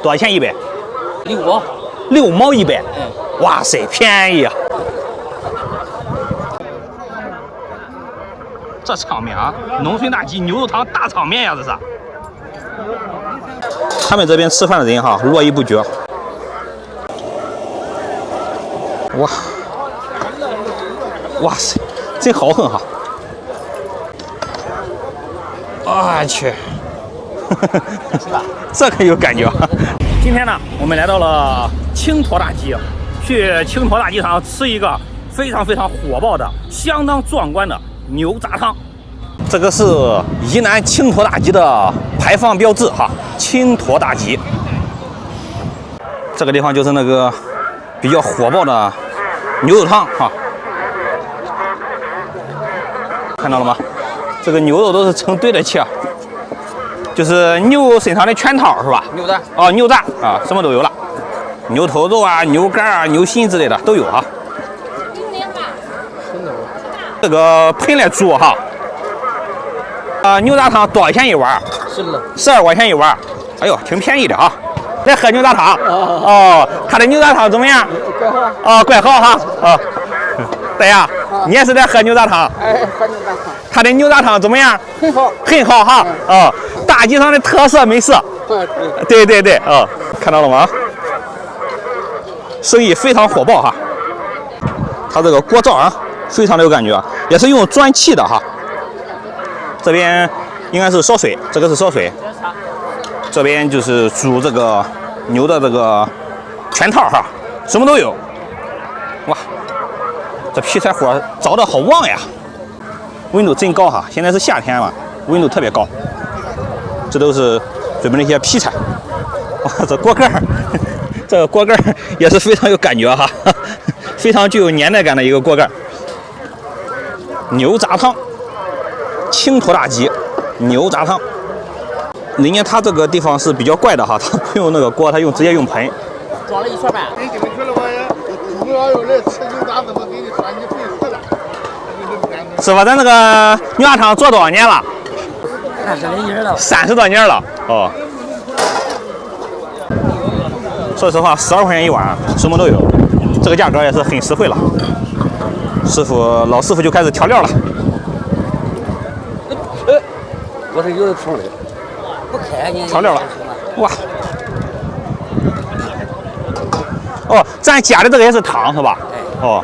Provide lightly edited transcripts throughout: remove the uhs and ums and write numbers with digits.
多少钱一杯？6毛，6毛一杯。哇塞，便宜啊！这场面啊，农村大鸡牛肉汤大场面呀，这是。他们这边吃饭的人哈，络绎不绝。哇塞，真豪横哈！我去，这可有感觉。今天呢，我们来到了青坨大鸡，去青坨大鸡场吃一个非常火爆的、相当壮观的牛杂汤。这个是宜南青坨大鸡的牌坊标志哈，青坨大鸡。这个地方就是那个比较火爆的牛肉汤哈，看到了吗？这个牛肉都是成堆的切，就是牛身上的全套是吧？牛杂哦，牛杂啊，什么都有了，牛头肉啊、牛肝啊、牛心之类的都有哈。这个盆来煮哈。牛杂汤多少钱一碗？12块钱一碗。哎呦，挺便宜的哈。来喝牛杂汤。哦，他的牛杂汤怎么样？怪好。哦，怪好哈。哦，大爷，你也是在喝牛杂汤？哎，喝牛杂汤。他的牛杂汤怎么样？很好，很好哈。哦，大鸡场的特色美食。对，哦，看到了吗？生意非常火爆哈。他这个锅灶啊，非常的有感觉，也是用砖砌的哈。这边应该是烧水，这个是烧水，这边就是煮这个牛的这个全套哈，什么都有。哇，这劈柴火着得好旺呀，温度真高哈，现在是夏天嘛，温度特别高。这都是准备那些劈柴。哇，这锅盖儿，这个锅盖儿也是非常有感觉哈，非常具有年代感的一个锅盖。牛杂汤。青坨大鸡牛杂汤，人家他这个地方是比较怪的哈，他不用那个锅，他直接用盆。装了1圈半。你进去了玩意儿，主要有人吃牛杂怎么给你说你费事了？师傅，咱这个牛杂汤做多少年了30多年了。30多年了哦。说实话，12块钱一碗，什么都有，这个价格也是很实惠了。老师傅就开始调料了。我是有的桶的，不开你调料了，哇！哦，咱加的这个也是汤是吧？哦，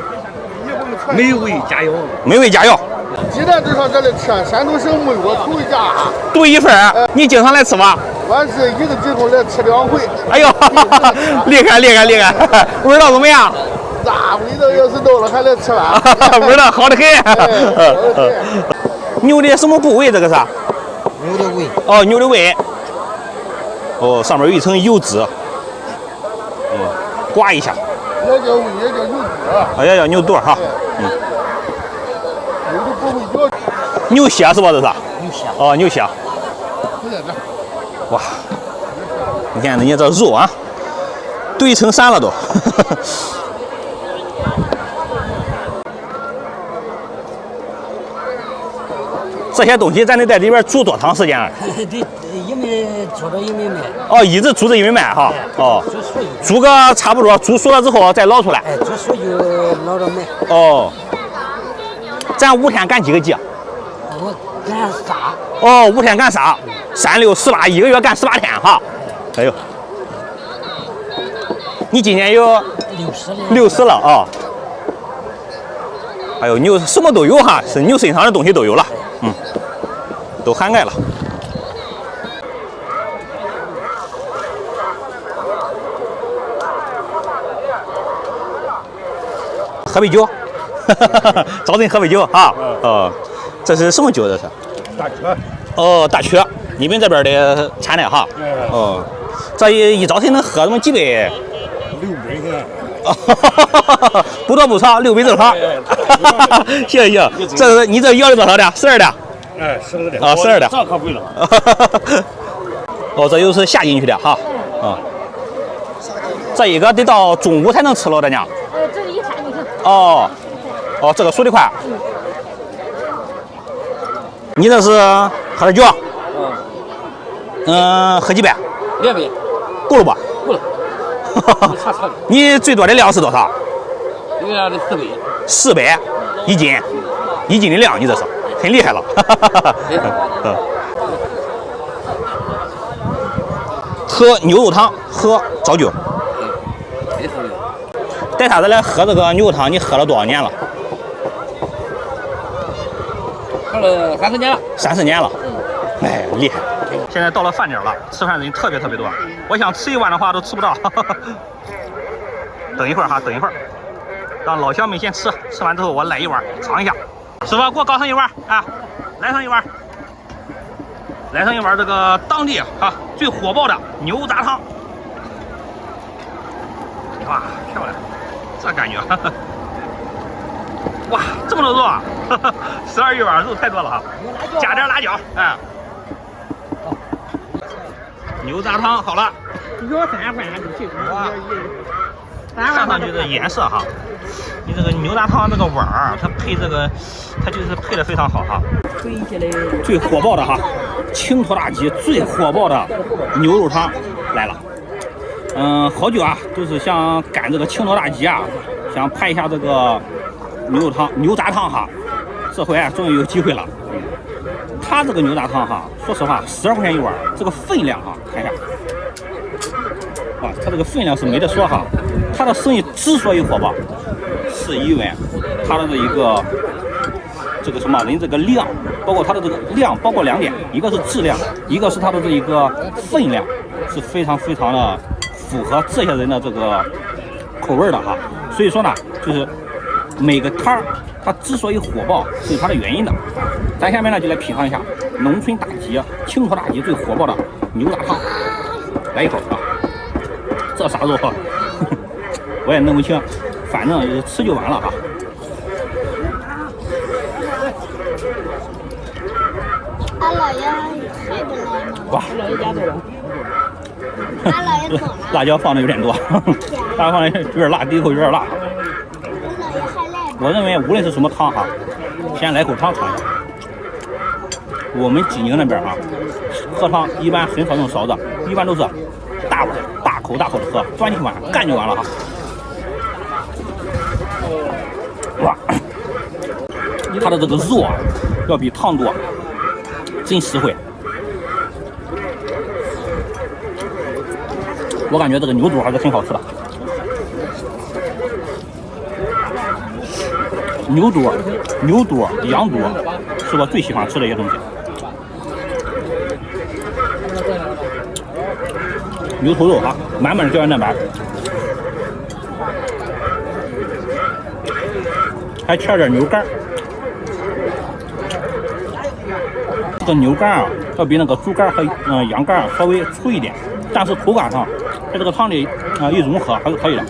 美味佳肴，美味佳肴。鸡蛋就上这里吃，山东省没有，头一家。独一份你经常来吃吗？我是一个季度来吃2回。哎呦，厉害！味道怎么样？咋味道要是到了还来吃吧？味道好的很。牛的什么部位？这个是？牛的胃。哦，牛的胃。哦，上面有一层油脂。哦，刮一下。也叫胃，也叫牛肚。也叫牛肚哈。牛的部位叫牛血是吧？这是？牛血。哦，牛血。哇，你看人家这肉啊，堆成山了都。这些东西咱得在里边煮多长时间啊？对，一枚煮着一枚卖。哦，一直煮着一枚卖哈。哦，煮个差不多，煮熟了之后再捞出来。哎，煮熟就捞着卖。哦，咱5天干几个鸡？我干仨。哦，5天干仨，3、6、18，一个月干18天哈。哎呦，你今年有60了啊？哎呦，牛什么都有哈，是牛身上的东西都有了，都涵盖了。喝杯酒，找人喝杯酒啊。哦，这是什么酒？这是大曲。哦，大曲，你们这边的产的哈。哦，这一早晨能喝这么几杯？6杯呢。不多不少，6杯正好。行，这是你这要的多少的？12的。哎，12的。啊，12的。这可贵了。哦，这又是下进去的哈。啊，这一个得到中午才能吃了的呢。这是一餐就行。哦，这个熟的快。你这是喝的酒？喝几杯2杯。够了吧？够了。差的。你最多的量是多少这个的？400一斤，1斤的量，你这是很厉害了。喝牛肉汤，喝早酒。带他子来喝这个牛肉汤，你喝了多少年了？喝了30年了。30年了。哎，厉害！现在到了饭点了，吃饭的人特别多。我想吃一碗的话都吃不到。等一会儿哈，等一会儿，让老乡们先吃，吃完之后我来一碗尝一下。师傅，给我搞上一碗啊，来上一碗，来上一碗这个当地最火爆的牛杂汤。哇，漂亮，这感觉。哇，这么多肉啊！12一碗肉太多了哈，加点辣椒，哎。牛杂汤好了，看上去的颜色哈，你这个牛杂汤这个碗儿，它配这个，它就是配的非常好哈。最火爆的哈，青头大鸡最火爆的牛肉汤来了。好久啊，都是想赶这个青头大鸡啊，想拍一下这个牛杂汤哈，这回啊终于有机会了。它这个牛杂汤哈，说实话，12块钱一碗，这个分量哈，看一下，啊，它这个分量是没得说哈。它的生意之所以火爆，是因为它的这个什么人这个量，包括它的这个量，包括2点，一个是质量，一个是它的这一个分量，是非常的符合这些人的这个口味的哈。所以说呢，就是每个摊儿它之所以火爆是有它的原因的。咱下面呢就来品尝一下农村大集、青头大集最火爆的牛杂汤，来一口啊！这啥肉哈，我也弄不清，反正吃就完了哈。俺姥爷还不来吗？哇，俺姥爷家多了。俺姥爷走了。辣椒放的有点多，辣椒放的有点辣，第一口有点辣。俺姥爷还来吗？我认为无论是什么汤哈，先来口汤尝一下。我们济宁那边喝汤一般很少用勺子，一般都是大碗大口的喝，端起碗干就完了哈。哇，它的这个肉啊，要比汤多，真实惠。我感觉这个牛肚还是很好吃的。牛肚、羊肚是我最喜欢吃的一些东西。牛头肉满满的胶原蛋白，还切点牛肝。这个牛肝啊，要比那个猪肝和羊肝稍微粗一点，但是口感上在这个汤里一融合还是可以的。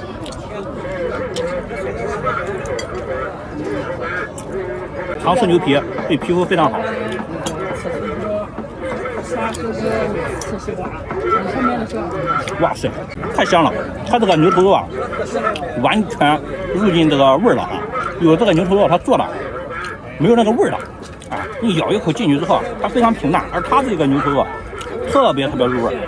常吃牛皮对皮肤非常好。哇塞，太香了！它这个牛头肉啊，完全入进这个味儿了啊！有这个牛头肉它做的没有那个味儿了啊！你咬一口进去之后，它非常平淡，而它这个牛头肉特别入味。